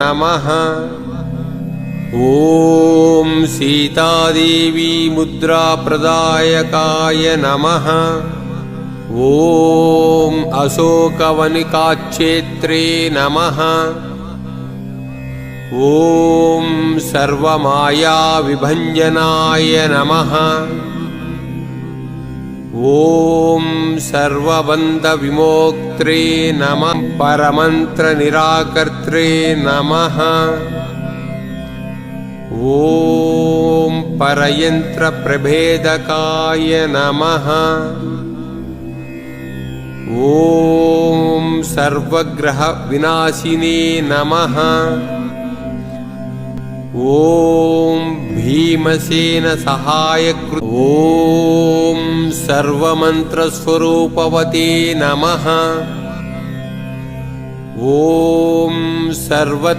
नमः। ॐ सीतादेवी मुद्राप्रदायकाय नमः। ॐ अशोकवनिकाक्षेत्रे नमः। ॐ सर्वमायाविभञ्जनाय नमः। ॐ सर्वबन्धविमोक्त्रे नमः। परमन्त्रनिराकर्त्रे नमः। ॐ परयन्त्रप्रभेदकाय नमः। ॐ सर्वग्रहविनाशिने नमः। ॐ भीमसेनसहायकृते ॐ सर्वमन्त्रस्वरूपवते नमः। ॐ सर्वतन्त्र